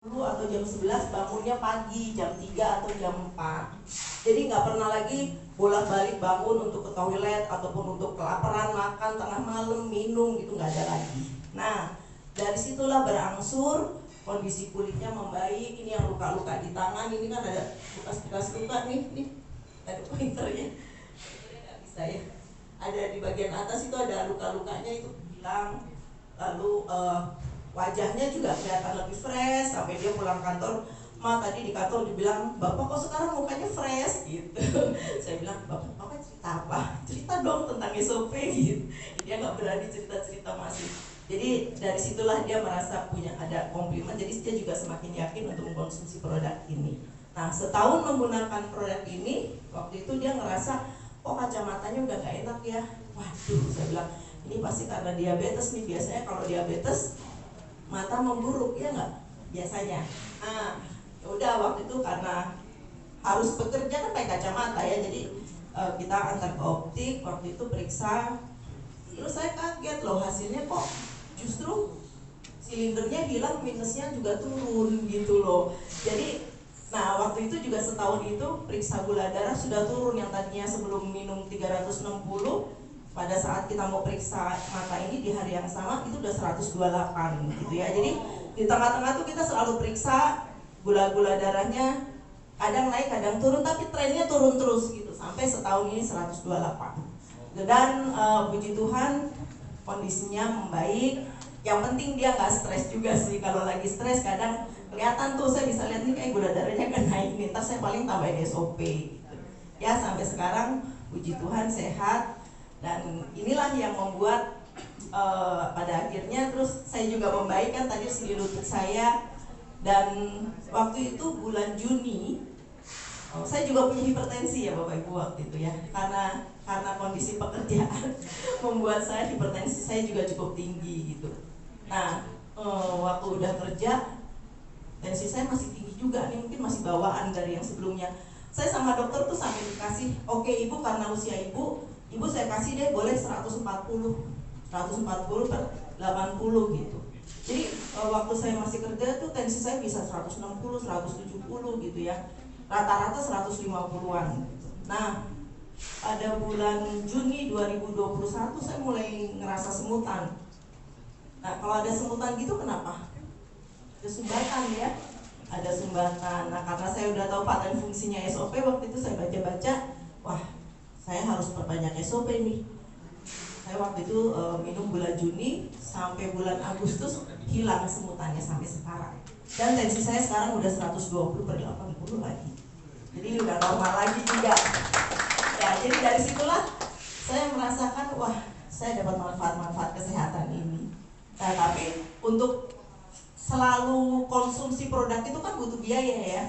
atau jam 11 bangunnya pagi jam 3 atau jam 4. Jadi nggak pernah lagi bolak-balik bangun untuk ke toilet ataupun untuk kelaparan makan tengah malam minum gitu, nggak ada lagi. Nah, dari situlah berangsur kondisi kulitnya membaik. Ini yang luka-luka di tangan, ini kan ada bekas-bekas luka nih ada pointernya. Nggak bisa ya. Ada di bagian atas itu ada luka-lukanya itu hilang. Lalu wajahnya juga kelihatan lebih fresh sampai dia pulang kantor. Ma, tadi di kantor dibilang, Bapak kok sekarang mukanya fresh gitu. Saya bilang, Bapak cerita apa? Cerita dong tentang SOP gitu. Dia nggak berani cerita-cerita masih. Jadi dari situlah dia merasa punya ada komplimen. Jadi dia juga semakin yakin untuk mengkonsumsi produk ini. Nah, setahun menggunakan produk ini, waktu itu dia ngerasa, kok kacamatanya udah gak enak ya. Waduh, saya bilang, ini pasti karena diabetes nih. Biasanya kalau diabetes mata memburuk, ya nggak? Biasanya. Nah, udah waktu itu karena harus bekerja kan pakai kacamata ya, jadi kita antar ke optik, waktu itu periksa. Terus saya kaget loh, hasilnya kok justru silindernya hilang, minusnya juga turun gitu loh. Jadi, nah waktu itu juga setahun itu periksa gula darah sudah turun, yang tadinya sebelum minum 360, pada saat kita mau periksa mata ini di hari yang sama itu udah 128 gitu ya. Jadi di tengah-tengah tuh kita selalu periksa gula-gula darahnya, kadang naik kadang turun, tapi trennya turun terus gitu sampai setahun ini 128. Dan puji Tuhan kondisinya membaik. Yang penting dia nggak stres juga sih. Kalau lagi stres kadang kelihatan tuh, saya bisa lihat nih kayak gula darahnya kan naik nih, ntar saya paling tambahin SOP gitu. Ya sampai sekarang puji Tuhan sehat. Dan inilah yang membuat pada akhirnya terus saya juga membaik kan tadi segi lutut saya. Dan waktu itu bulan Juni saya juga punya hipertensi ya Bapak Ibu waktu itu ya, karena kondisi pekerjaan membuat saya hipertensi saya juga cukup tinggi gitu. Nah waktu udah kerja tensi saya masih tinggi juga nih, mungkin masih bawaan dari yang sebelumnya. Saya sama dokter tuh sampai dikasih, oke Ibu karena usia Ibu saya kasih deh boleh 140 per 80 gitu. Jadi waktu saya masih kerja tuh tensi saya bisa 160, 170 gitu ya. Rata-rata 150-an. Nah, pada bulan Juni 2021 saya mulai ngerasa semutan. Nah, kalau ada semutan gitu kenapa? Ada sumbatan ya. Ada sumbatan. Nah, karena saya udah tahu paten fungsinya SOP, waktu itu saya baca-baca, wah saya harus perbanyak SOP nih. Saya waktu itu minum bulan Juni sampai bulan Agustus hilang semutannya sampai sekarang. Dan tensi saya sekarang udah 120 per 80 lagi. Jadi udah normal lagi juga. Ya, jadi dari situlah saya merasakan wah saya dapat manfaat-manfaat kesehatan ini. Nah, tapi untuk selalu konsumsi produk itu kan butuh biaya ya.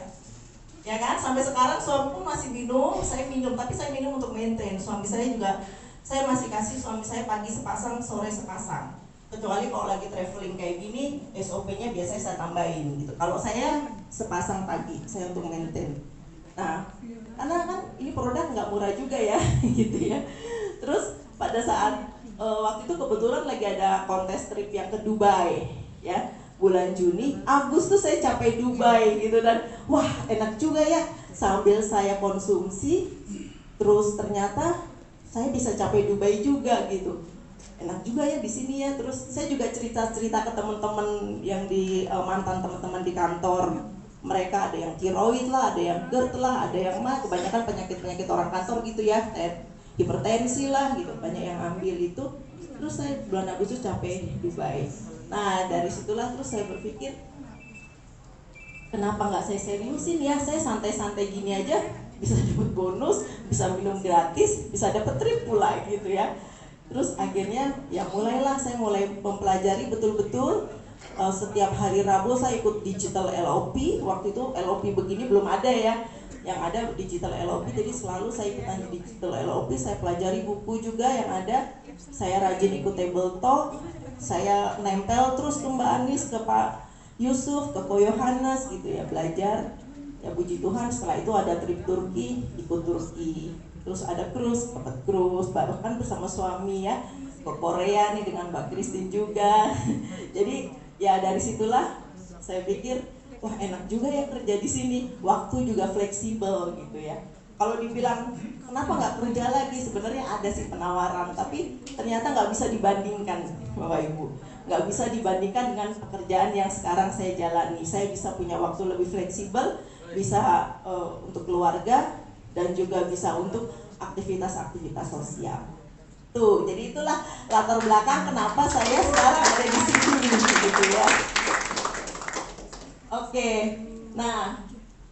Ya kan, sampai sekarang suami pun masih minum, saya minum, tapi saya minum untuk maintain. Suami saya juga, saya masih kasih suami saya pagi sepasang, sore sepasang. Kecuali kalau lagi traveling kayak gini, SOP-nya biasanya saya tambahin gitu. Kalau saya sepasang pagi, saya untuk maintain. Nah, karena kan ini produk nggak murah juga ya, gitu ya. Terus pada saat waktu itu kebetulan lagi ada kontes trip yang ke Dubai, ya. Bulan Juni, Agustus saya capai Dubai gitu, dan wah enak juga ya sambil saya konsumsi, terus ternyata saya bisa capai Dubai juga gitu. Enak juga ya di sini ya. Terus saya juga cerita-cerita ke teman-teman yang di mantan teman-teman di kantor. Mereka ada yang tiroid lah, ada yang GERD lah, ada yang kebanyakan penyakit-penyakit orang kantor gitu ya, hipertensi lah gitu, banyak yang ambil itu. Terus saya bulan Agustus capai Dubai. Nah dari situlah terus saya berpikir, kenapa nggak saya seriusin ya, saya santai-santai gini aja bisa dapat bonus, bisa minum gratis, bisa dapat trip pula gitu ya. Terus akhirnya ya mulailah saya mulai mempelajari betul-betul. Setiap hari Rabu saya ikut digital LOP. Waktu itu LOP begini belum ada ya, yang ada digital LOP, jadi selalu saya ikutan digital LOP. Saya pelajari buku juga yang ada, saya rajin ikut table talk, saya nempel terus ke Mbak Anis, ke Pak Yusuf, ke Ko Yohanes gitu ya, belajar. Ya puji Tuhan setelah itu ada trip Turki, ikut Turki. Terus ada cruise, dapat cruise, bahkan bersama suami ya, ke Korea nih dengan Mbak Christine juga. Jadi ya dari situlah saya pikir wah enak juga ya kerja di sini, waktu juga fleksibel gitu ya. Kalau dibilang kenapa nggak kerja lagi, sebenarnya ada sih penawaran, tapi ternyata nggak bisa dibandingkan Bapak Ibu, nggak bisa dibandingkan dengan pekerjaan yang sekarang saya jalani. Saya bisa punya waktu lebih fleksibel, bisa untuk keluarga, dan juga bisa untuk aktivitas-aktivitas sosial. Tuh, jadi itulah latar belakang kenapa saya sekarang ada di sini gitu ya. Oke, nah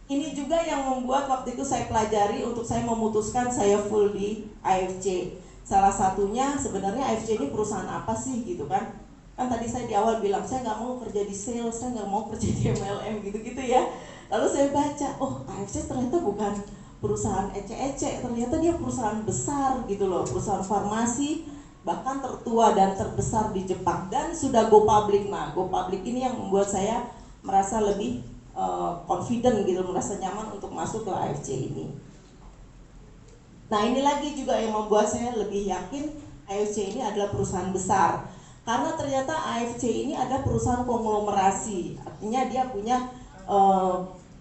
ini juga yang membuat waktu itu saya pelajari untuk saya memutuskan saya full di AFC. Salah satunya sebenarnya AFC ini perusahaan apa sih gitu kan? Kan tadi saya di awal bilang saya nggak mau kerja di sales, saya nggak mau kerja di MLM gitu-gitu ya. Lalu saya baca, oh AFC ternyata bukan perusahaan ece-ece, ternyata dia perusahaan besar gitu loh, perusahaan farmasi bahkan tertua dan terbesar di Jepang, dan sudah go public. Nah, go public ini yang membuat saya merasa lebih confident gitu, merasa nyaman untuk masuk ke AFC ini. Nah, ini lagi juga yang membuat saya lebih yakin AFC ini adalah perusahaan besar, karena ternyata AFC ini ada perusahaan konglomerasi, artinya dia punya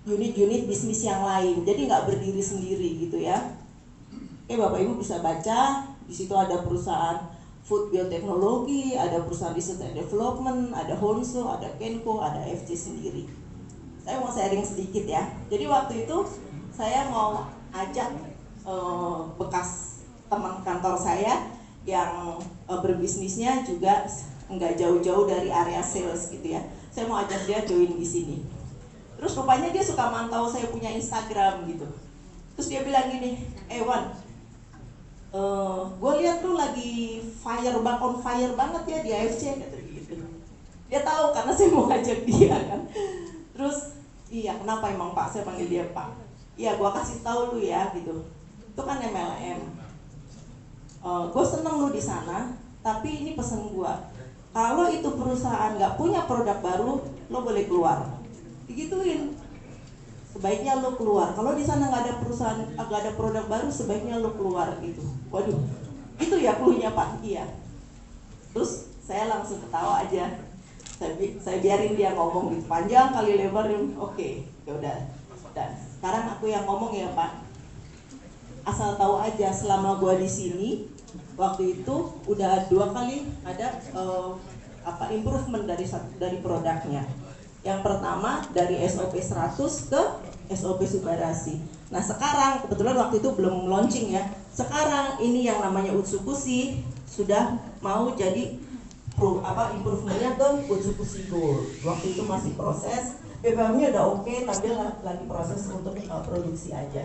unit-unit bisnis yang lain, jadi nggak berdiri sendiri gitu ya. Oke, Bapak Ibu bisa baca, di situ ada perusahaan food bioteknologi, ada perusahaan research and development, ada Honso, ada Kenko, ada AFC sendiri. Saya mau sharing sedikit ya. Jadi waktu itu saya mau ajak bekas teman kantor saya yang berbisnisnya juga nggak jauh-jauh dari area sales gitu ya. Saya mau ajak dia join di sini. Terus rupanya dia suka mantau saya punya Instagram gitu. Terus dia bilang gini, Wan, gue lihat tuh lagi on fire banget ya di AFC gitu. Dia tahu karena saya mau ajak dia kan. Terus, iya kenapa emang Pak, saya panggil dia Pak. Iya, gue kasih tahu lu ya gitu. Itu kan MLM. Gue seneng lu di sana, tapi ini pesen gue. Kalau itu perusahaan nggak punya produk baru, lo boleh keluar. Digituin. Sebaiknya lo keluar. Kalau di sana nggak ada perusahaan, nggak ada produk baru, sebaiknya lo keluar gitu. Waduh, itu ya cluenya Pak. Iya. Terus saya langsung ketawa aja. Saya biarin dia ngomong gitu panjang kali lebar. Oke, ya udah. Dan sekarang aku yang ngomong ya Pak. Asal tahu aja, selama gua di sini, waktu itu udah 2 kali ada improvement dari produknya. Yang pertama dari SOP 100 ke SOP Subarasi. Nah sekarang kebetulan waktu itu belum launching ya. Sekarang ini yang namanya Utsukushi sudah mau jadi improvementnya ke Utsukushi Gold. Waktu itu masih proses, BPM-nya udah oke, tapi lagi proses untuk produksi aja.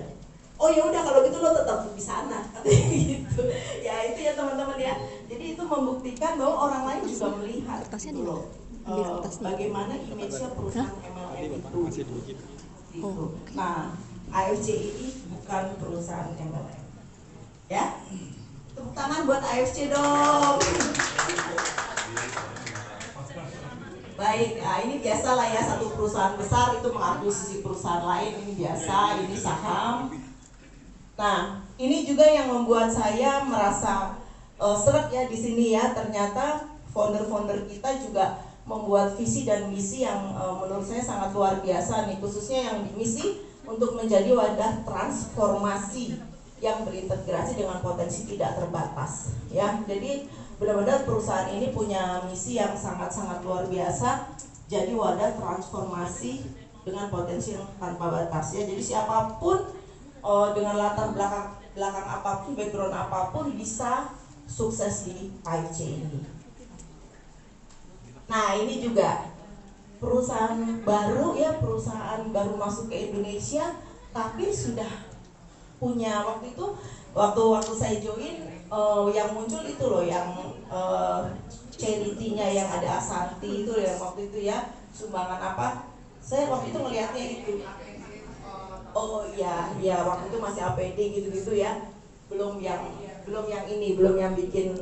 Oh ya udah kalau gitu lo tetap di sana, gitu. Ya itu ya teman-teman ya. Jadi itu membuktikan bahwa orang lain juga melihat gitu loh. Bagaimana image-nya perusahaan MLM itu gitu. Nah, AFC ini bukan perusahaan MLM ya. Tepuk tangan buat AFC dong. Baik, nah ini biasa lah ya, satu perusahaan besar itu mengakuisisi perusahaan lain, ini biasa, ini saham. Nah, ini juga yang membuat saya merasa seret ya di sini ya. Ternyata founder-founder kita juga membuat visi dan misi yang menurut saya sangat luar biasa nih, khususnya yang misi untuk menjadi wadah transformasi yang berintegrasi dengan potensi tidak terbatas ya. Jadi benar-benar perusahaan ini punya misi yang sangat-sangat luar biasa, jadi wadah transformasi dengan potensi yang tanpa batas ya. Jadi siapapun dengan latar belakang apapun, background apapun bisa sukses di 5C ini. Nah ini juga perusahaan baru ya, perusahaan baru masuk ke Indonesia, tapi sudah punya waktu saya join yang muncul itu loh, yang charity-nya yang ada Asanti itu ya waktu itu ya, sumbangan apa? Saya waktu itu melihatnya itu. Oh iya, waktu itu masih APD gitu-gitu ya, belum yang bikin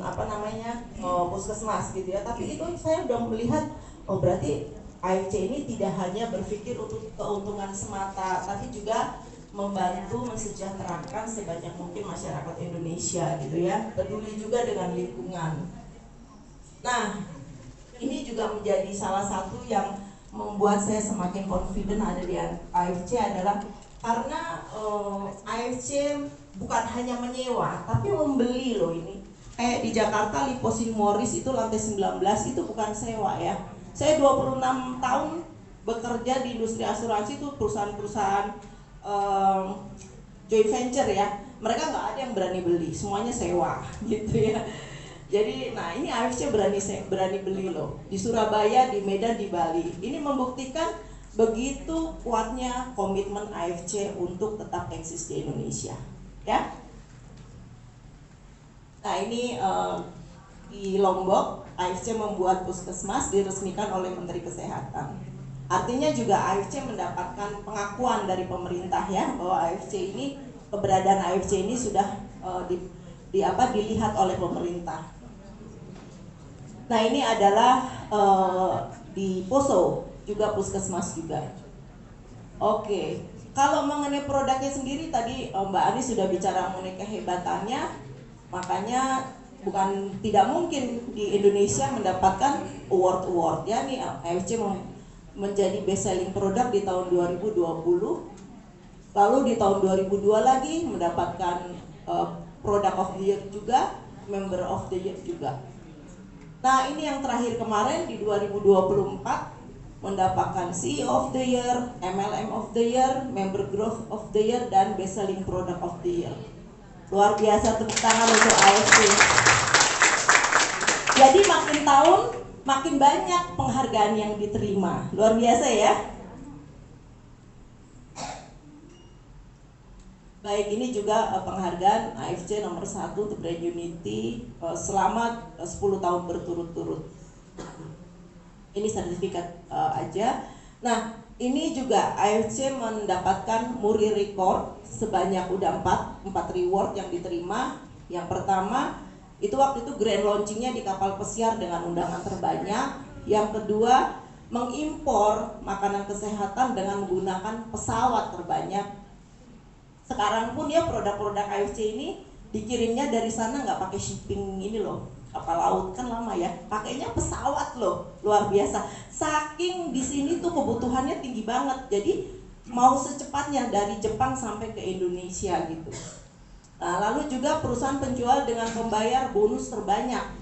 puskesmas gitu ya. Tapi itu saya udah melihat, oh berarti AFC ini tidak hanya berpikir untuk keuntungan semata, tapi juga membantu mensejahterakan sebanyak mungkin masyarakat Indonesia gitu ya, peduli juga dengan lingkungan. Nah, ini juga menjadi salah satu yang membuat saya semakin confident ada di AFC adalah karena AFC bukan hanya menyewa tapi membeli loh ini. Kayak di Jakarta Liposin Morris itu lantai 19 itu bukan sewa ya. Saya 26 tahun bekerja di industri asuransi, itu perusahaan-perusahaan joint venture ya. Mereka nggak ada yang berani beli, semuanya sewa gitu ya. Jadi, nah ini AFC berani beli loh di Surabaya, di Medan, di Bali. Ini membuktikan begitu kuatnya komitmen AFC untuk tetap eksis di Indonesia, ya. Nah ini di Lombok, AFC membuat puskesmas diresmikan oleh Menteri Kesehatan. Artinya juga AFC mendapatkan pengakuan dari pemerintah ya bahwa AFC ini, keberadaan AFC ini sudah dilihat oleh pemerintah. Nah ini adalah di Poso juga puskesmas juga. Oke, kalau mengenai produknya sendiri tadi Mbak Ani sudah bicara mengenai kehebatannya, makanya bukan tidak mungkin di Indonesia mendapatkan award ya. Nih AFC menjadi best selling produk di tahun 2020, lalu di tahun 2002 lagi mendapatkan product of the year juga, member of the year juga. Nah ini yang terakhir kemarin di 2024 mendapatkan CEO of the year, MLM of the year, member growth of the year, dan best selling product of the year. Luar biasa, tepuk tangan untuk AFC. Jadi makin tahun makin banyak penghargaan yang diterima, luar biasa ya. Baik, ini juga penghargaan AFC nomor 1 untuk Brand Unity selama 10 tahun berturut-turut. Ini sertifikat aja. Nah, ini juga AFC mendapatkan Muri Record sebanyak udah 4 reward yang diterima. Yang pertama, itu waktu itu grand launchingnya di kapal pesiar dengan undangan terbanyak. Yang kedua, mengimpor makanan kesehatan dengan menggunakan pesawat terbanyak. Sekarang pun ya produk-produk AFC ini dikirimnya dari sana nggak pakai shipping ini loh, kapal laut kan lama ya, pakainya pesawat loh, luar biasa. Saking di sini tuh kebutuhannya tinggi banget, jadi mau secepatnya dari Jepang sampai ke Indonesia gitu. Nah, lalu juga perusahaan penjual dengan pembayar bonus terbanyak,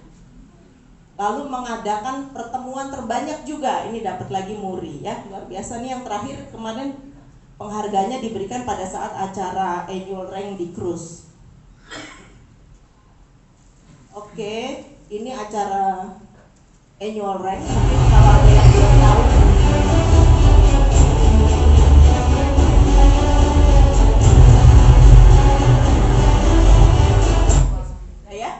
lalu mengadakan pertemuan terbanyak juga, ini dapat lagi Muri ya, luar biasa. Nih yang terakhir kemarin penghargaannya diberikan pada saat acara annual rank di cruise. Oke, ini acara annual rank. Mungkin kalau ada yang belum tahu, nah ya,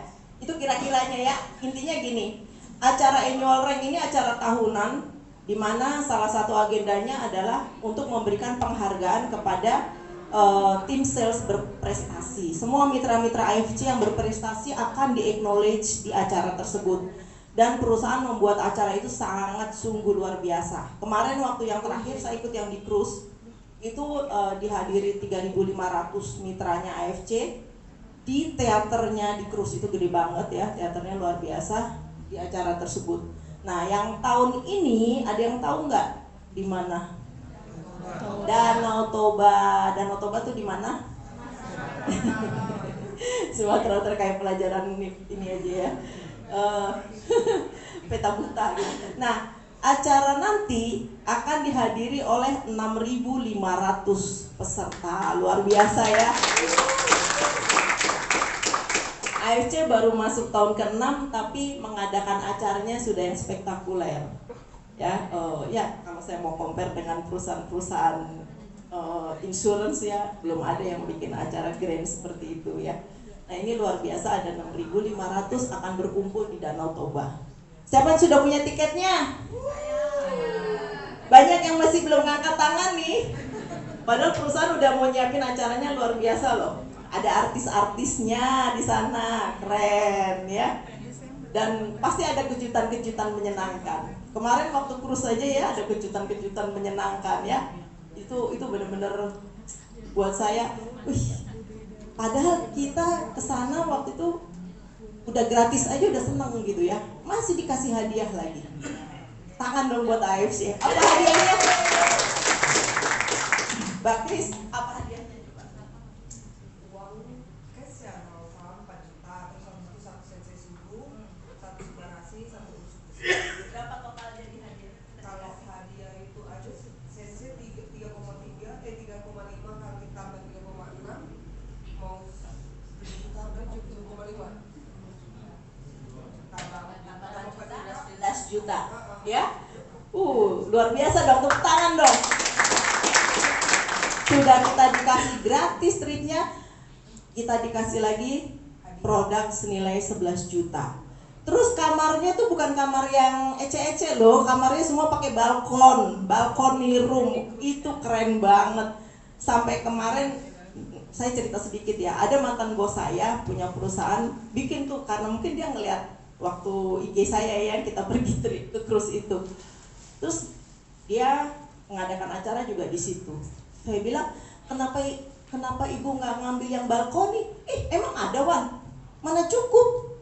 itu kira-kiranya ya. Intinya gini, acara annual rank ini acara tahunan, di mana salah satu agendanya adalah untuk memberikan penghargaan kepada tim sales berprestasi. Semua mitra-mitra AFC yang berprestasi akan di-acknowledge di acara tersebut. Dan perusahaan membuat acara itu sangat sungguh luar biasa. Kemarin waktu yang terakhir saya ikut yang di cruise, itu dihadiri 3.500 mitranya AFC di teaternya di cruise. Itu gede banget ya, teaternya luar biasa di acara tersebut. Nah, yang tahun ini ada yang tahu nggak di mana? Danau Toba. Danau Toba tuh di mana? Sumatera, terkait pelajaran ini aja ya. Peta buta gitu. Nah, acara nanti akan dihadiri oleh 6.500 peserta. Luar biasa ya. AFC baru masuk tahun ke-6 tapi mengadakan acaranya sudah yang spektakuler. Ya, ya kalau saya mau compare dengan perusahaan-perusahaan insurance ya, belum ada yang bikin acara grand seperti itu ya. Nah, ini luar biasa, ada 6.500 akan berkumpul di Danau Toba. Siapa yang sudah punya tiketnya? Banyak yang masih belum ngangkat tangan nih. Padahal perusahaan udah mau nyiapin acaranya luar biasa loh. Ada artis-artisnya di sana, keren ya. Dan pasti ada kejutan-kejutan menyenangkan. Kemarin waktu cruise aja ya ada kejutan-kejutan menyenangkan ya. Itu benar-benar buat saya, padahal kita kesana waktu itu udah gratis aja udah seneng gitu ya. Masih dikasih hadiah lagi. Tangan dong buat AFC. Apa hadiahnya? Mbak Kris, apa hadiahnya? Uang cash ya, kalau saham 4 juta, terus habis itu 1 sensei subuh, 1 subarasi, 1 usuk. Berapa total jadi hadiah? Kalau hadiah itu aja sensei 3,5 kali tambah 3,6 mau 7,5 tambah 11 juta ya. Luar biasa dong, tepuk tangan dong. Sudah kita dikasih gratis treatnya, kita dikasih lagi produk senilai 11 juta. Terus kamarnya tuh bukan kamar yang ece-ece loh, kamarnya semua pakai balkoni room, itu keren banget. Sampai kemarin saya cerita sedikit ya, ada mantan bos saya punya perusahaan bikin tuh, karena mungkin dia ngeliat waktu IG saya ya, kita pergi ke cruise itu, terus dia mengadakan acara juga di situ. Saya bilang, kenapa ibu nggak ngambil yang balkoni? Emang ada, Wan? Mana cukup?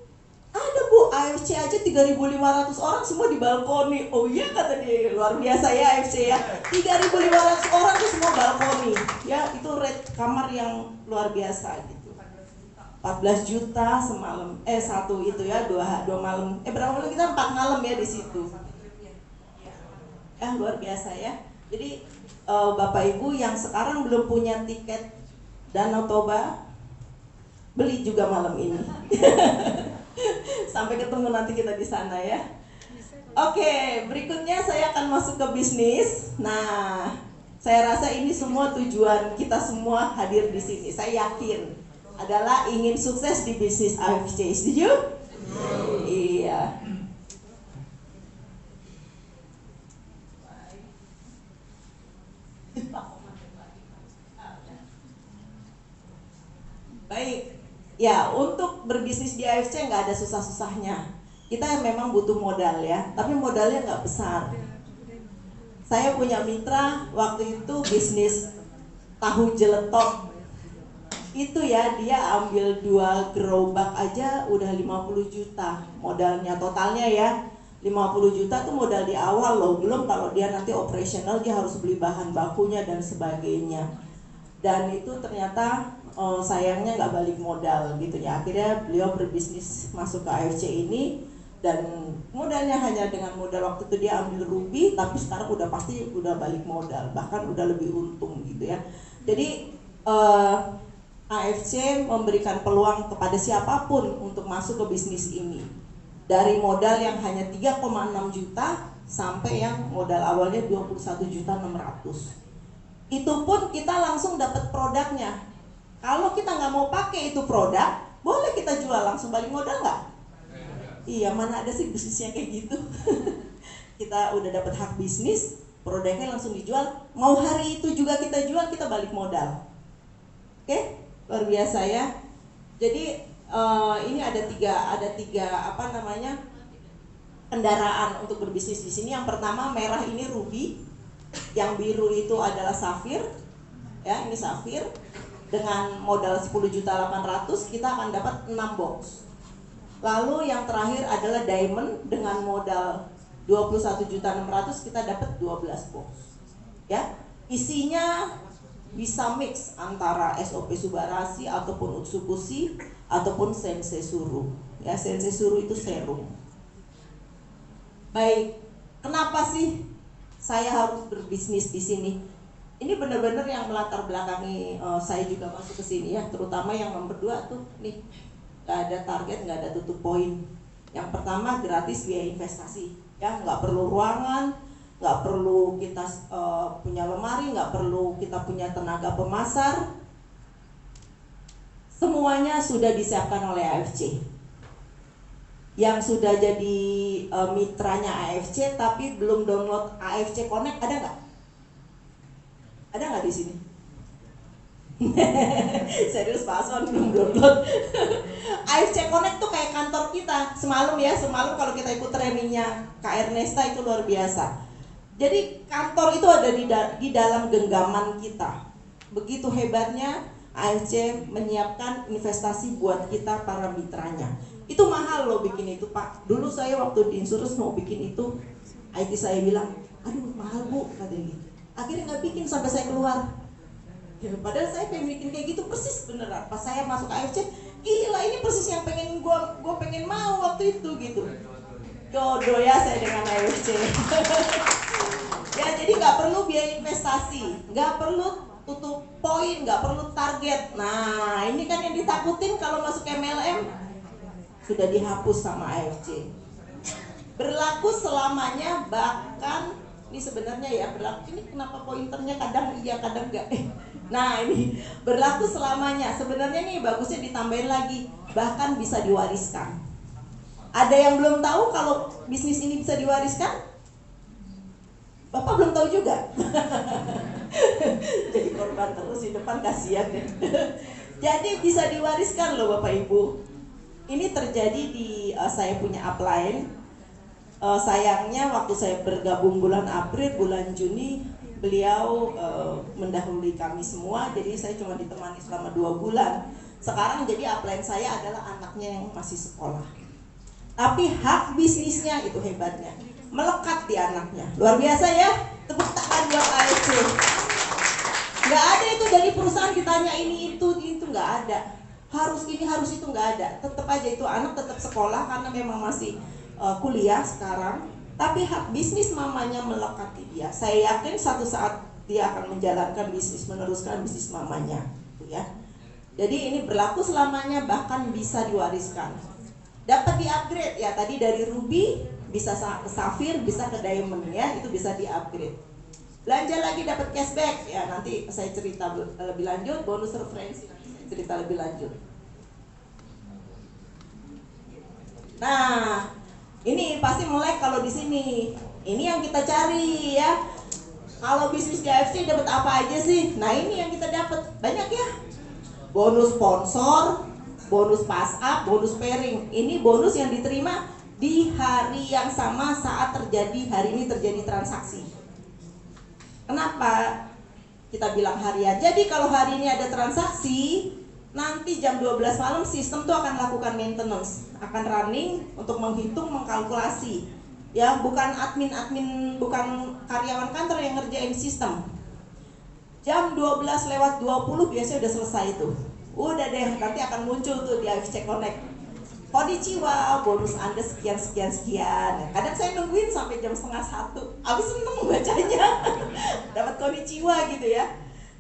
Ada Bu, AFC aja 3.500 orang semua di balkoni. Oh iya, kata dia, luar biasa ya AFC ya. 3.500 orang tuh semua balkoni. Ya, itu rate kamar yang luar biasa gitu. 14 juta semalam. Satu itu ya, dua malam. Berapa malam kita? 4 malam ya di situ. Luar biasa ya. Jadi Bapak Ibu yang sekarang belum punya tiket Danau Toba, beli juga malam ini. Sampai ketemu nanti kita di sana ya. Oke, berikutnya saya akan masuk ke bisnis. Nah, saya rasa ini semua tujuan kita semua hadir di sini. Saya yakin adalah ingin sukses di bisnis AFC. Setuju? Iya. Baik, ya untuk berbisnis di AFC nggak ada susah-susahnya. Kita memang butuh modal ya, tapi modalnya nggak besar. Saya punya mitra waktu itu bisnis tahu jeletok. Itu ya, dia ambil 2 gerobak aja udah 50 juta modalnya, totalnya ya. 50 juta tuh modal di awal loh, belum kalau dia nanti operasional dia harus beli bahan bakunya dan sebagainya. Dan itu ternyata sayangnya nggak balik modal gitu ya. Akhirnya beliau berbisnis masuk ke AFC ini, dan modalnya hanya dengan modal waktu itu dia ambil rugi, tapi sekarang udah pasti udah balik modal, bahkan udah lebih untung gitu ya. Jadi AFC memberikan peluang kepada siapapun untuk masuk ke bisnis ini. Dari modal yang hanya 3,6 juta sampai yang modal awalnya 21.600.000. Itu pun kita langsung dapat produknya. Kalau kita nggak mau pakai itu produk, boleh kita jual langsung balik modal nggak? Iya, mana ada sih bisnisnya kayak gitu. Kita udah dapat hak bisnis, produknya langsung dijual. Mau hari itu juga kita jual, kita balik modal. Oke, luar biasa ya. Jadi ini ada tiga kendaraan untuk berbisnis di sini. Yang pertama merah ini ruby, yang biru itu adalah safir. Ya, ini safir. Dengan modal 10.800.000 kita akan dapat 6 box. Lalu yang terakhir adalah diamond, dengan modal 21.600.000 kita dapat 12 box. Ya, isinya bisa mix antara SOP Subarasi ataupun Utsukushi ataupun Sensei Suru. Ya, Sensei Suru itu serum. Baik, kenapa sih saya harus berbisnis di sini? Ini benar-benar yang melatar belakangi saya juga masuk ke sini ya, terutama yang nomor 2 tuh nih, nggak ada target, nggak ada tutup poin. Yang pertama gratis biaya investasi, ya nggak perlu ruangan, nggak perlu kita punya lemari, nggak perlu kita punya tenaga pemasar, semuanya sudah disiapkan oleh AFC. Yang sudah jadi mitranya AFC tapi belum download AFC Connect ada nggak? Ada nggak di sini? Serius Pak Aswan belum download. AFC Connect tuh kayak kantor kita. Semalam kalau kita ikut trainingnya Kak Ernesta itu luar biasa. Jadi kantor itu ada di dalam genggaman kita. Begitu hebatnya AFC menyiapkan investasi buat kita para mitranya. Itu mahal loh bikin itu Pak. Dulu saya waktu di insurance mau bikin itu IT saya bilang, aduh mahal bu, katanya gitu. Akhirnya nggak bikin sampai saya keluar. Ya, padahal saya pengen bikin kayak gitu persis beneran. Pas saya masuk AFC, gila ini persis yang pengen gue pengen mau waktu itu gitu. Jodoh ya saya dengan AFC. Ya jadi nggak perlu biaya investasi, nggak perlu tutup poin, nggak perlu target. Nah ini kan yang ditakutin kalau masuk MLM sudah dihapus sama AFC. Berlaku selamanya, bahkan ini sebenarnya ya berlaku, ini kenapa pointernya kadang iya kadang enggak. Nah ini berlaku selamanya. Sebenarnya nih bagusnya ditambahin lagi, bahkan bisa diwariskan. Ada yang belum tahu kalau bisnis ini bisa diwariskan? Bapak belum tahu juga. Jadi korban terus di depan, kasihan ya. Jadi bisa diwariskan loh Bapak Ibu. Ini terjadi di saya punya upline. Sayangnya waktu saya bergabung bulan April, bulan Juni beliau mendahului kami semua, jadi saya cuma ditemani selama 2 bulan. Sekarang jadi upline saya adalah anaknya yang masih sekolah. Tapi hak bisnisnya itu hebatnya, melekat di anaknya. Luar biasa ya, tepuk tangan buat AFC. Gak ada itu dari perusahaan ditanya ini itu gak ada. Harus ini harus itu gak ada. Tetap aja itu anak tetap sekolah karena memang masih kuliah sekarang, tapi hak bisnis mamanya melekat di dia. Saya yakin suatu saat dia akan menjalankan bisnis, meneruskan bisnis mamanya, ya. Jadi ini berlaku selamanya, bahkan bisa diwariskan. Dapat di-upgrade ya, tadi dari ruby bisa ke safir, bisa ke diamond ya, itu bisa di-upgrade. Belanja lagi dapat cashback ya, nanti saya cerita lebih lanjut, bonus referensi nanti saya cerita lebih lanjut. Nah, ini pasti melek kalau di sini. Ini yang kita cari ya. Kalau bisnis di AFC dapat apa aja sih? Nah, ini yang kita dapat. Banyak ya. Bonus sponsor, bonus pass up, bonus pairing. Ini bonus yang diterima di hari yang sama saat hari ini terjadi transaksi. Kenapa kita bilang harian? Jadi kalau hari ini ada transaksi, nanti jam 12 malam sistem tuh akan lakukan maintenance, akan running untuk menghitung, mengkalkulasi. Ya, bukan admin, bukan karyawan kantor yang ngerjain sistem. Jam 12:20 biasanya udah selesai itu. Udah deh, nanti akan muncul tuh di AFC Connect. Konnichiwa, bonus Anda sekian. Kadang saya nungguin sampai jam 12:30. Abis seneng bacanya. Dapat konnichiwa gitu ya.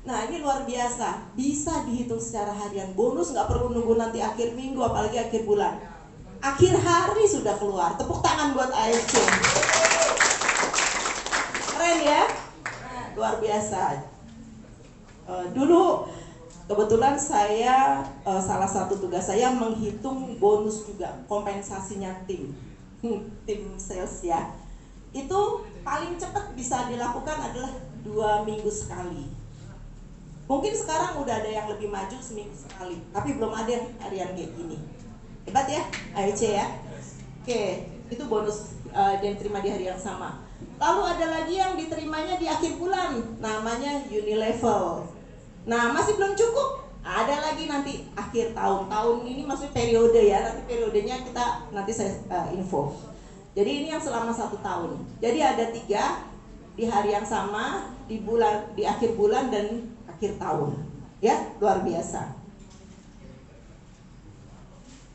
Nah ini luar biasa, bisa dihitung secara harian. Bonus nggak perlu nunggu nanti akhir minggu, apalagi akhir bulan. Akhir hari sudah keluar. Tepuk tangan buat AFC. Keren ya, luar biasa. Dulu kebetulan saya salah satu tugas saya menghitung bonus juga, kompensasinya tim sales ya. Itu paling cepat bisa dilakukan adalah 2 minggu sekali. Mungkin sekarang udah ada yang lebih maju seminggu sekali, tapi belum ada yang harian kayak gini. Hebat ya, AFC ya. Oke, itu bonus yang diterima di hari yang sama. Lalu ada lagi yang diterimanya di akhir bulan, namanya Unilevel. Nah, masih belum cukup. Ada lagi nanti akhir tahun. Tahun ini maksudnya periode ya, nanti periodenya nanti saya info. Jadi ini yang selama 1 tahun. Jadi ada 3 di hari yang sama, di akhir bulan dan akhir tahun. Ya, luar biasa.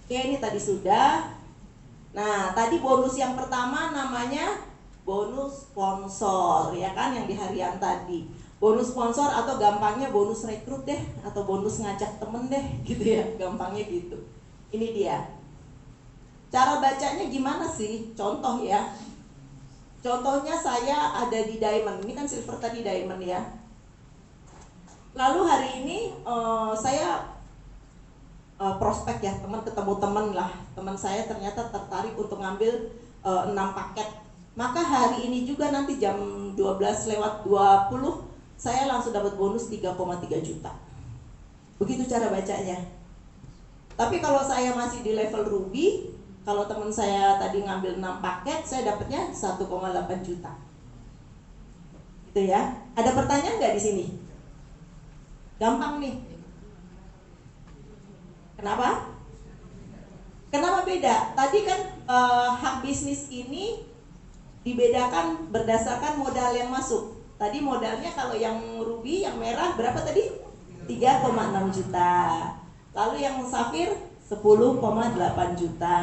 Oke, ini tadi sudah. Nah, tadi bonus yang pertama namanya bonus sponsor, ya kan, yang di harian tadi. Bonus sponsor atau gampangnya bonus rekrut deh, atau bonus ngajak temen deh, gitu ya, gampangnya gitu. Ini dia. Cara bacanya gimana sih? Contoh ya. Contohnya saya ada di diamond, ini kan silver tadi diamond ya. Lalu hari ini saya prospek ya, ketemu teman lah. Teman saya ternyata tertarik untuk ngambil 6 paket. Maka hari ini juga nanti jam 12:20 saya langsung dapat bonus 3,3 juta. Begitu cara bacanya. Tapi kalau saya masih di level ruby, kalau teman saya tadi ngambil 6 paket, saya dapatnya 1,8 juta. Gitu ya. Ada pertanyaan nggak di sini? Gampang nih. Kenapa? Kenapa beda? Tadi kan hak bisnis ini dibedakan berdasarkan modal yang masuk. Tadi modalnya kalau yang ruby, yang merah berapa tadi? 3,6 juta. Lalu yang safir 10,8 juta.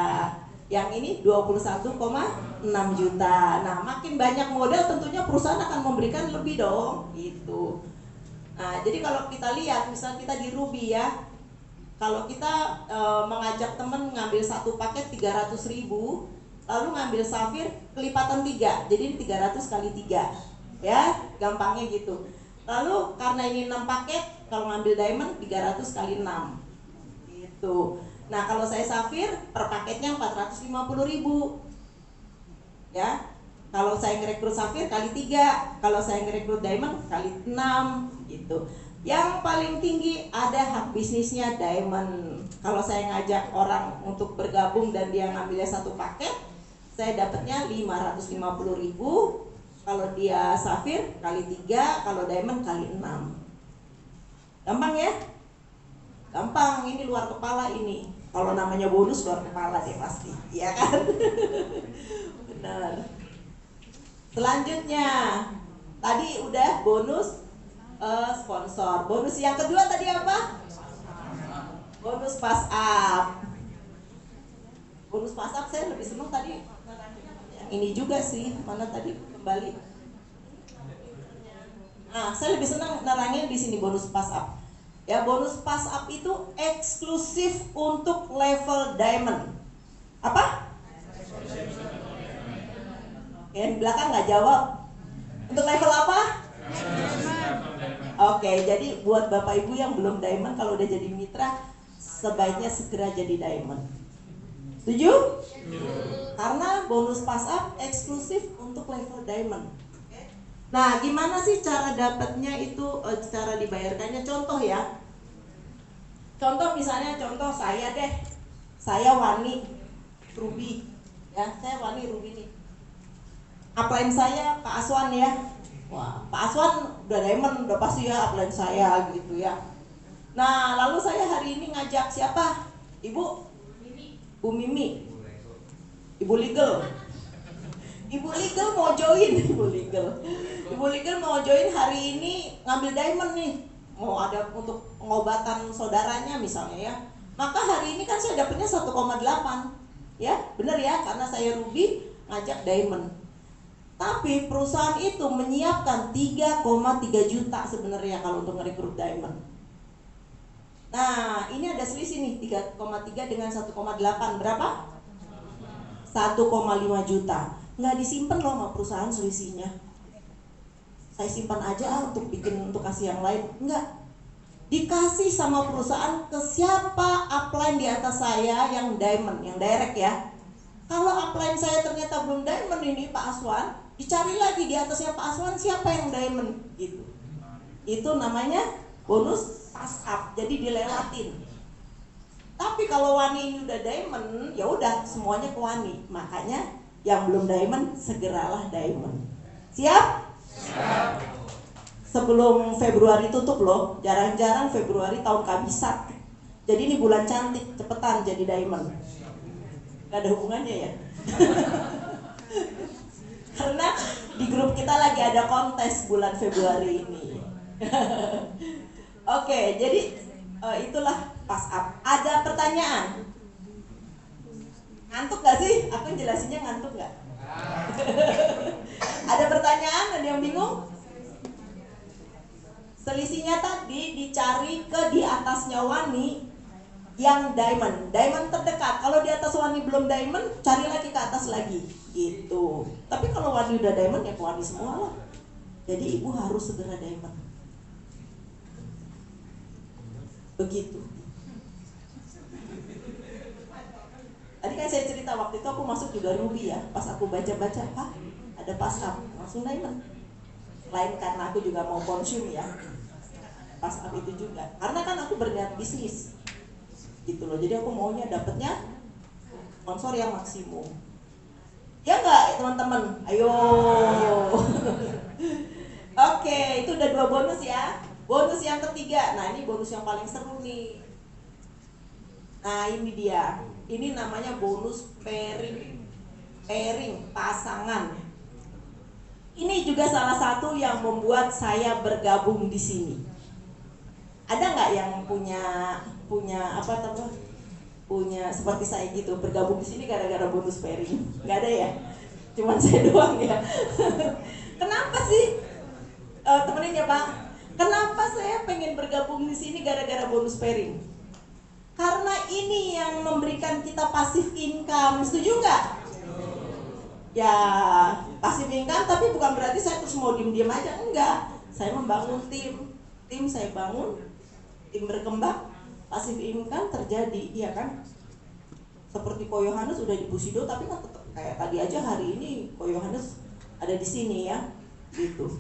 Yang ini 21,6 juta. Nah, makin banyak modal tentunya perusahaan akan memberikan lebih dong, gitu. Nah, jadi kalau kita lihat, misal kita di ruby ya, kalau kita mengajak teman ngambil satu paket 300.000, lalu ngambil safir kelipatan 3, jadi ini 300 kali 3 ya, gampangnya gitu. Lalu karena ini 6 paket, kalau ngambil diamond 300 kali 6 gitu. Nah, kalau saya safir per paketnya 450.000 ya. Kalau saya ngerekrut safir kali 3, kalau saya ngerekrut diamond kali 6 gitu. Yang paling tinggi ada hak bisnisnya diamond. Kalau saya ngajak orang untuk bergabung dan dia ngambilnya satu paket, saya dapatnya 550.000. Kalau dia safir kali 3, kalau diamond kali 6. Gampang ya? Gampang, ini luar kepala ini. Kalau namanya bonus luar kepala deh pasti, iya kan? Benar. Selanjutnya, tadi udah bonus sponsor. Bonus yang kedua tadi apa? Bonus pass up. Bonus pass up saya lebih senang tadi yang ini juga sih. Mana tadi kembali? Nah, saya lebih senang nerangnya di sini bonus pass up. Ya, bonus pass up itu eksklusif untuk level diamond. Apa? Yang belakang nggak jawab. Untuk level apa? Oke, jadi buat Bapak Ibu yang belum diamond, kalau udah jadi mitra, sebaiknya segera jadi diamond. Setuju? Karena bonus pass up eksklusif untuk level diamond. Nah, gimana sih cara dapatnya itu, cara dibayarkannya? Contoh ya. Contoh misalnya, contoh saya deh. Saya Wani Ruby. Ya, saya Wani Ruby nih. Upline saya Pak Aswan ya. Wah, Pak Aswan udah diamond, udah pasti ya upline saya gitu ya. Nah, lalu saya hari ini ngajak siapa? Ibu Bu Mimi, Ibu Legal. Ibu Legal mau join, Ibu Legal mau join hari ini ngambil diamond nih. Mau ada untuk pengobatan saudaranya misalnya ya. Maka hari ini kan saya dapatnya 1,8. Ya, benar ya, karena saya ruby ngajak diamond. Tapi perusahaan itu menyiapkan 3,3 juta sebenarnya kalau untuk ngerekrut diamond. Nah, ini ada selisih nih, 3,3 dengan 1,8 berapa? 1,5 juta. Nggak disimpan loh sama perusahaan selisihnya. Saya simpan aja untuk bikin, untuk kasih yang lain. Enggak. Dikasih sama perusahaan ke siapa upline di atas saya yang diamond, yang direct ya. Kalau upline saya ternyata belum diamond ini Pak Aswan, dicari lagi di atasnya Pak Aswan siapa yang diamond gitu. Itu namanya bonus pass up, jadi dilelatin. Tapi kalau Wani ini udah diamond, ya udah semuanya ke Wani. Makanya yang belum diamond segeralah diamond. Siap? Siap. Sebelum Februari tutup loh, jarang-jarang Februari tahun kabisat. Jadi ini bulan cantik, cepetan jadi diamond. Gak ada hubungannya ya. Karena di grup kita lagi ada kontes bulan Februari ini. Oke, jadi itulah pass up. Ada pertanyaan? Ngantuk gak sih? Aku jelasinnya ngantuk gak? Ada pertanyaan? Ada yang bingung? Selisihnya tadi dicari ke di atasnya Wani yang diamond. Diamond terdekat. Kalau di atas Wani belum diamond, cari lagi ke atas lagi. Gitu. Tapi kalau Wani udah diamond, ya ke Wani semua lah. Jadi ibu harus segera diamond. Begitu. Tadi kan saya cerita waktu itu aku masuk juga ruby ya. Pas aku baca-baca, Pak, ada pass up, langsung diamond. Lain karena aku juga mau konsum ya, pass up itu juga. Karena kan aku berniat bisnis, gitu loh. Jadi aku maunya dapatnya sponsor yang maksimum. Ya nggak teman-teman? Ayo. Oke, itu udah 2 bonus ya. Bonus yang ketiga, nah ini bonus yang paling seru nih. Nah ini dia, ini namanya bonus pairing pasangan. Ini juga salah satu yang membuat saya bergabung di sini. Ada nggak yang punya apa namanya? Punya seperti saya gitu, bergabung di sini gara-gara bonus pairing? Nggak ada ya? Cuman saya doang ya. Kenapa sih? Temenin ya Pak. Kenapa saya pengen bergabung di sini gara-gara bonus pairing? Karena ini yang memberikan kita passive income. Setuju nggak? Ya, passive income, tapi bukan berarti saya terus mau diem-diem aja. Enggak. Saya membangun tim saya bangun, tim berkembang, passive income terjadi, iya kan? Seperti Ko Yohanes udah di Busido, tapi kan tetap kayak tadi aja, hari ini Ko Yohanes ada di sini ya, gitu.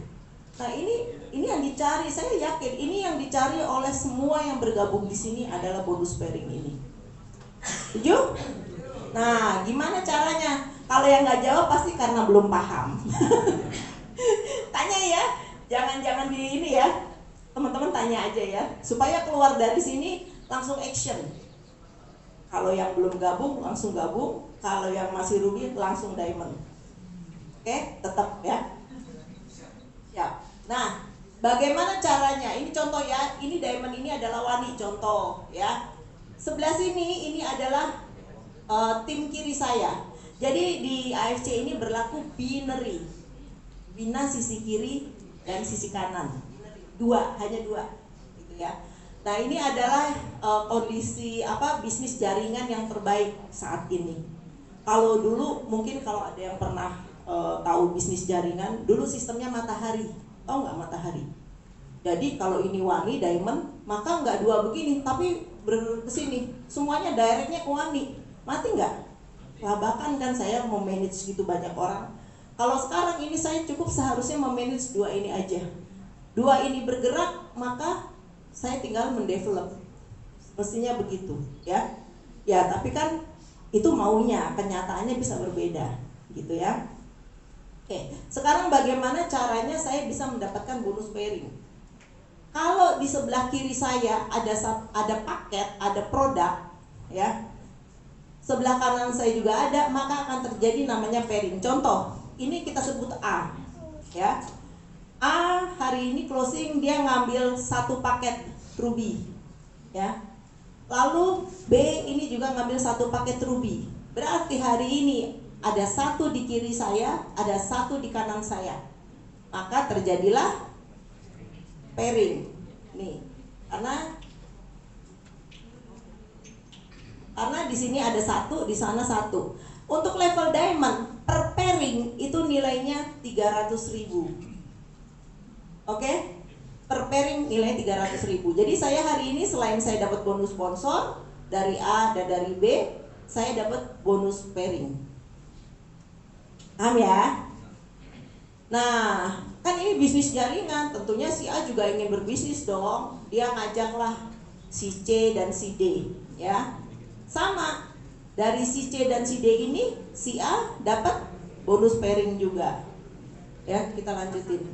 Nah ini yang dicari, saya yakin ini yang dicari oleh semua yang bergabung di sini adalah bonus pairing ini. Setuju? Nah, gimana caranya? Kalau yang nggak jawab pasti karena belum paham. Tanya ya, jangan di ini ya. Teman-teman tanya aja ya, supaya keluar dari sini langsung action. Kalau yang belum gabung langsung gabung, kalau yang masih rugi langsung diamond. Oke, tetap ya. Siap. Nah, bagaimana caranya? Ini contoh ya, ini diamond ini adalah Wani, contoh ya. Sebelah sini ini adalah tim kiri saya. Jadi di AFC ini berlaku binary. Bina sisi kiri dan sisi kanan. Hanya dua gitu ya. Nah, ini adalah kondisi bisnis jaringan yang terbaik saat ini. Kalau dulu mungkin kalau ada yang pernah tahu bisnis jaringan, dulu sistemnya matahari. Tahu nggak matahari? Jadi kalau ini Wani diamond, maka nggak dua begini, tapi kesini. Semuanya directnya ke Wani. Mati nggak? Labakan kan saya memanage gitu banyak orang. Kalau sekarang ini saya cukup seharusnya memanage dua ini aja. Dua ini bergerak, maka saya tinggal mendevelop. Mestinya begitu, ya. Ya, tapi kan itu maunya, kenyataannya bisa berbeda, gitu ya. Oke, sekarang bagaimana caranya saya bisa mendapatkan bonus pairing? Kalau di sebelah kiri saya ada paket, ada produk, ya. Sebelah kanan saya juga ada, maka akan terjadi namanya pairing. Contoh, ini kita sebut A, ya. A hari ini closing dia ngambil satu paket ruby, ya. Lalu B ini juga ngambil satu paket ruby. Berarti hari ini ada satu di kiri saya, ada satu di kanan saya. Maka terjadilah pairing. Nih, karena di sini ada satu, di sana satu. Untuk level diamond per pairing itu nilainya 300.000. Oke? Per pairing nilai 300.000. Jadi saya hari ini selain saya dapat bonus sponsor dari A dan dari B, saya dapat bonus pairing. Paham ya? Nah, kan ini bisnis jaringan, tentunya si A juga ingin berbisnis dong. Dia ngajaklah si C dan si D, ya. Sama, dari si C dan si D ini, si A dapat bonus pairing juga. Ya, kita lanjutin.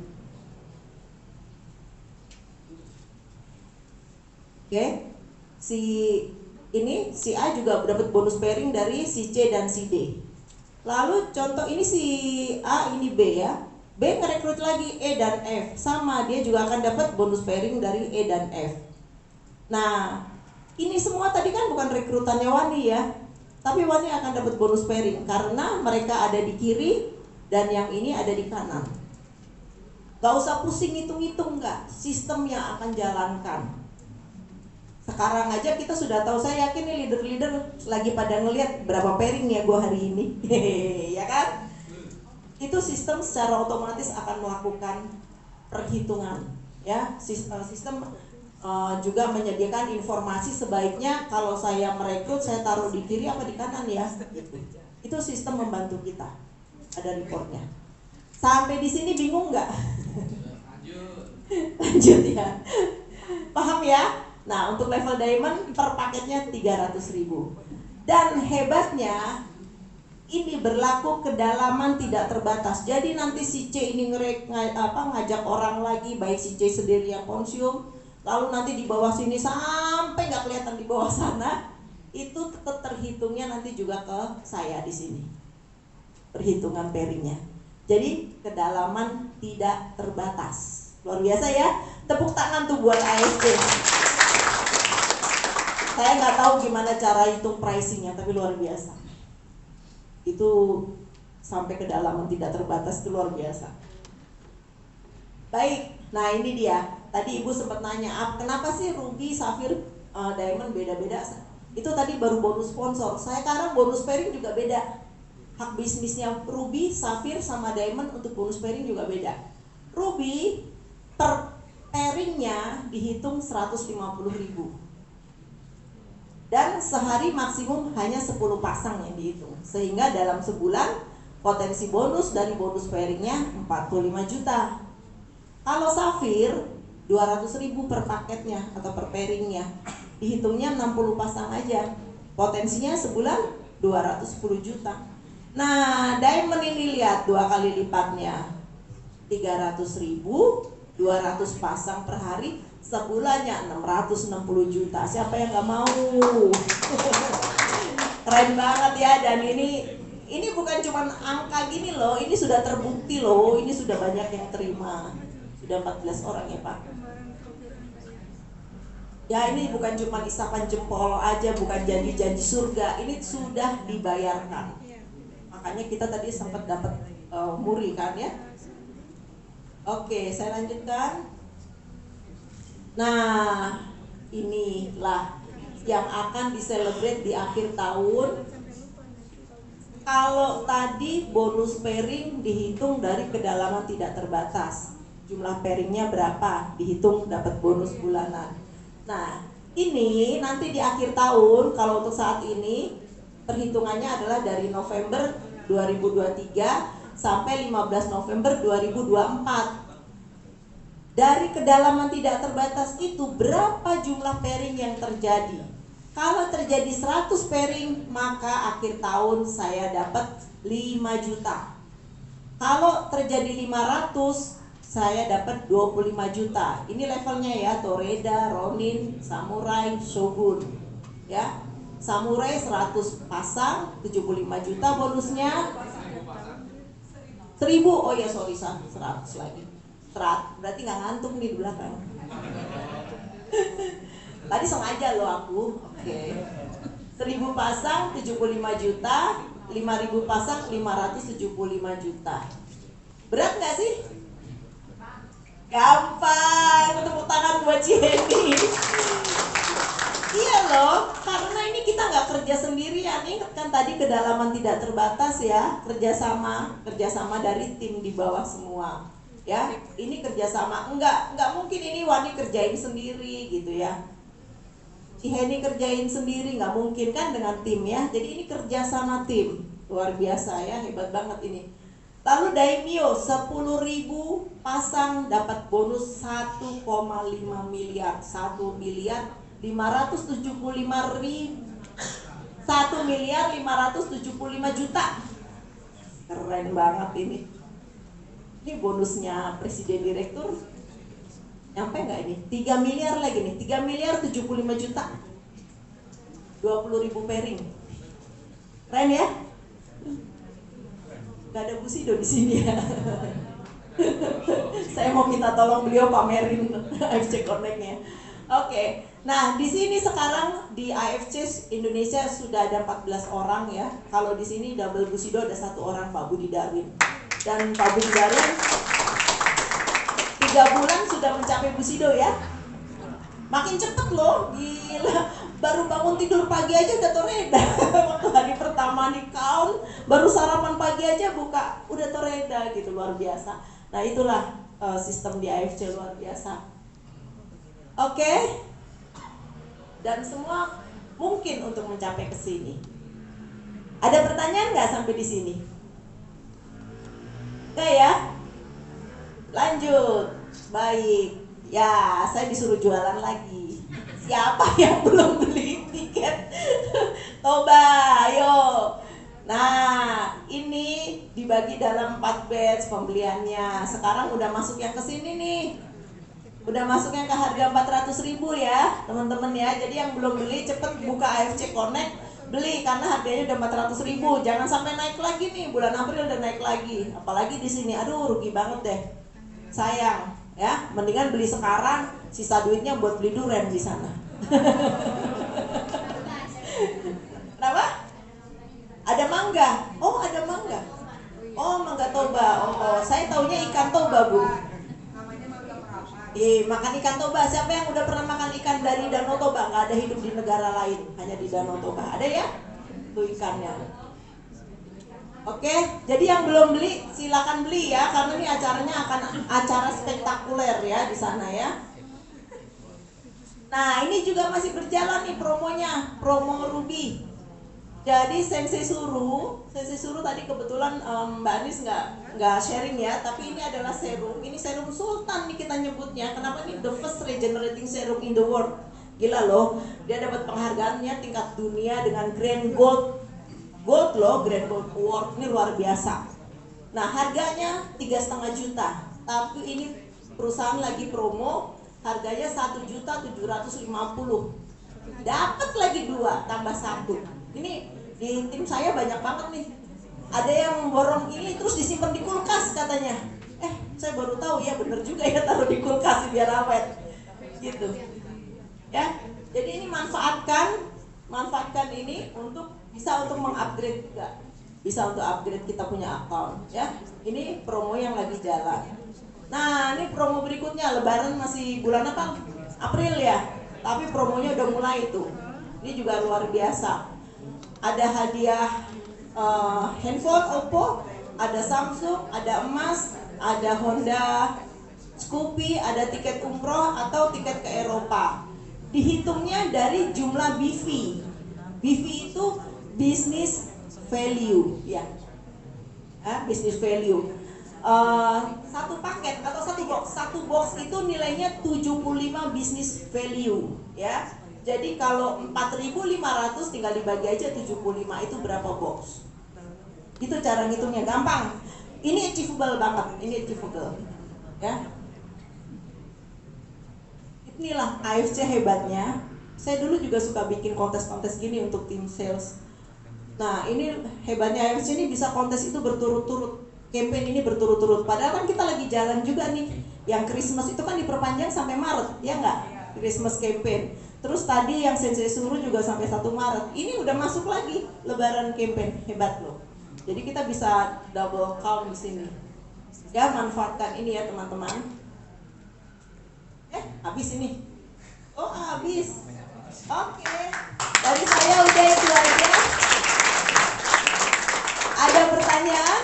Oke, si A juga dapat bonus pairing dari si C dan si D. Lalu contoh ini si A, ini B ya. B ngerekrut lagi E dan F, sama, dia juga akan dapat bonus pairing dari E dan F. Nah, ini semua tadi kan bukan rekrutannya Wani ya, tapi Wani akan dapat bonus pairing karena mereka ada di kiri dan yang ini ada di kanan. Gak usah pusing hitung-hitung, nggak, sistem yang akan jalankan. Sekarang aja kita sudah tahu, saya yakin nih leader-leader lagi pada ngelihat berapa pairing ya gua hari ini. Ya kan? Itu sistem secara otomatis akan melakukan perhitungan, ya. Sistem juga menyediakan informasi sebaiknya kalau saya merekrut saya taruh di kiri apa di kanan ya, gitu. Itu sistem membantu kita, ada reportnya. Sampai di sini bingung nggak? Lanjut ya, paham ya? Nah, untuk level diamond per paketnya 300.000. Dan hebatnya ini berlaku kedalaman tidak terbatas. Jadi nanti si C ini ngajak orang lagi, baik si C sendiri yang konsum, lalu nanti di bawah sini sampai nggak kelihatan di bawah sana, itu tetap terhitungnya nanti juga ke saya di sini. Perhitungan pairingnya. Jadi kedalaman tidak terbatas. Luar biasa ya. Tepuk tangan tuh buat AFC. Saya nggak tahu gimana cara hitung pricingnya, tapi luar biasa. Itu sampai kedalaman tidak terbatas, itu luar biasa. Baik, nah ini dia. Tadi Ibu sempat nanya, kenapa sih ruby, safir, diamond beda-beda? Itu tadi baru bonus sponsor. Saya sekarang bonus pairing juga beda. Hak bisnisnya ruby, safir, sama diamond untuk bonus pairing juga beda. Ruby per pairingnya dihitung 150.000. Dan sehari maksimum hanya 10 pasang yang dihitung. Sehingga dalam sebulan potensi bonus dari bonus pairingnya 45 juta. Kalau safir 200.000 per paketnya atau per pairingnya. Dihitungnya 60 pasang aja. Potensinya sebulan 210 juta. Nah, diamond ini lihat 2 kali lipatnya. 300.000, 200 pasang per hari, sebulannya 660 juta. Siapa yang nggak mau? Keren banget ya. Dan ini bukan cuma angka gini loh, ini sudah terbukti loh, ini sudah banyak yang terima. Sudah 14 orang ya Pak. Ya ini bukan cuma isapan jempol aja, bukan janji-janji surga, ini sudah dibayarkan. Makanya kita tadi sempat dapat muri kan ya. Oke, saya lanjutkan. Nah, inilah yang akan diselebrate di akhir tahun. Kalau tadi bonus pairing dihitung dari kedalaman tidak terbatas. Jumlah pairingnya berapa? Dihitung dapat bonus bulanan. Nah, ini nanti di akhir tahun, kalau untuk saat ini perhitungannya adalah dari November 2023 sampai 15 November 2024. Dari kedalaman tidak terbatas itu berapa jumlah pairing yang terjadi? Kalau terjadi 100 pairing, maka akhir tahun saya dapat 5 juta. Kalau terjadi 500, saya dapat 25 juta. Ini levelnya ya, Toreda, Ronin, Samurai, Shogun. Ya. Samurai 100 pasang, 75 juta bonusnya. 1000, oh ya sorry 100 lagi. 100, berarti nggak ngantuk nih di belakang. Tadi sengaja loh aku. Oke. 1000 pasang 75 juta, 5000 pasang 575 juta. Berat nggak sih? Gampang. Tepuk tangan buat Cihenny. Iya loh, karena ini kita nggak kerja sendirian. Ingat kan tadi kedalaman tidak terbatas ya, kerjasama dari tim di bawah semua. Ya, ini kerjasama. Nggak mungkin ini Wani kerjain sendiri gitu ya. Cihenny kerjain sendiri nggak mungkin kan dengan tim ya. Jadi ini kerjasama tim, luar biasa ya, hebat banget ini. Lalu Daimyo 10.000 pasang dapat bonus 1,5 miliar, 1 miliar 575 ribu, 1 miliar 575 juta. Keren banget ini. Ini bonusnya presiden direktur. Nyampe nggak ini? 3 miliar lagi nih, 3 miliar 75 juta. 20.000 pairing. Keren ya? Gak ada Bu Sido di sini ya. Saya mau minta tolong beliau pamerin AFC Connect-nya. Oke. Nah, di sini sekarang di AFC Indonesia sudah ada 14 orang ya. Kalau di sini double Bu Sido ada 1 orang, Pak Budi Darwin. Dan Pak Budi Darwin 3 bulan sudah mencapai Bu Sido ya. Makin cepet loh, gila. Baru bangun tidur pagi aja udah toreda. Waktu hari pertama di count, baru sarapan pagi aja buka, udah toreda gitu, luar biasa. Nah itulah sistem di AFC luar biasa. Oke. Dan semua mungkin untuk mencapai ke sini. Ada pertanyaan nggak sampai di sini? Enggak ya? Lanjut. Baik. Ya, saya disuruh jualan lagi. Siapa yang belum beli tiket? Coba, ayo. Nah, ini dibagi dalam 4 batch pembeliannya. Sekarang udah masuk yang ke sini nih. Udah masuk yang ke harga 400.000 ya, teman-teman ya. Jadi yang belum beli cepet buka AFC Connect, beli karena harganya udah 400.000. Jangan sampai naik lagi nih, bulan April udah naik lagi. Apalagi di sini, aduh rugi banget deh. Sayang, ya. Mendingan beli sekarang, sisa duitnya buat beli durian di sana. Kenapa? Ada mangga. Oh, ada mangga. Oh, mangga toba. Oh, saya taunya ikan toba, Bu. Namanya mangga perapat. Makan ikan toba. Siapa yang udah pernah makan ikan dari Danau Toba? Nggak ada hidup di negara lain, hanya di Danau Toba. Ada ya? Tuh ikannya. Oke, jadi yang belum beli silakan beli ya, karena ini acaranya akan acara spektakuler ya di sana ya. Nah, ini juga masih berjalan nih promonya, promo Ruby. Jadi Sensei Suru tadi kebetulan Mbak Anis nggak sharing ya, tapi ini adalah serum. Ini serum Sultan nih kita nyebutnya. Kenapa ini the first regenerating serum in the world? Gila loh, dia dapat penghargaannya tingkat dunia dengan Grand Gold loh, Grand Gold Award, ini luar biasa. Nah harganya 3,5 juta, tapi ini perusahaan lagi promo, harganya 1.750.000. Dapat lagi 2 tambah 1. Ini di tim saya banyak banget nih. Ada yang borong ini terus disimpan di kulkas katanya. Saya baru tahu ya, bener juga ya, taruh di kulkas biar awet. Gitu. Ya. Jadi ini manfaatkan ini untuk bisa untuk mengupgrade juga. Bisa untuk upgrade kita punya account ya. Ini promo yang lagi jalan. Nah, ini promo berikutnya, Lebaran masih bulan apa? April ya. Tapi promonya udah mulai tuh. Ini juga luar biasa. Ada hadiah handphone Oppo, ada Samsung, ada emas, ada Honda Scoopy, ada tiket umroh atau tiket ke Eropa. Dihitungnya dari jumlah BV. BV itu business value ya. Business value. Satu paket atau satu box itu nilainya 75 business value ya. Jadi kalau 4.500 tinggal dibagi aja 75, itu berapa box? Itu cara ngitungnya, gampang. Ini achievable banget, ini achievable. Ya. Inilah AFC hebatnya. Saya dulu juga suka bikin kontes-kontes gini untuk tim sales. Nah, ini hebatnya AFC ini bisa kontes itu berturut-turut. Campaign ini berturut-turut. Padahal kan kita lagi jalan juga nih. Yang Christmas itu kan diperpanjang sampai Maret, ya nggak? Christmas campaign. Terus tadi yang Sensei suruh juga sampai 1 Maret. Ini udah masuk lagi Lebaran campaign, hebat loh. Jadi kita bisa double count di sini. Ya, manfaatkan ini ya teman-teman. Habis ini. Oh, habis. Oke. Dari saya udah itu aja. Ada pertanyaan?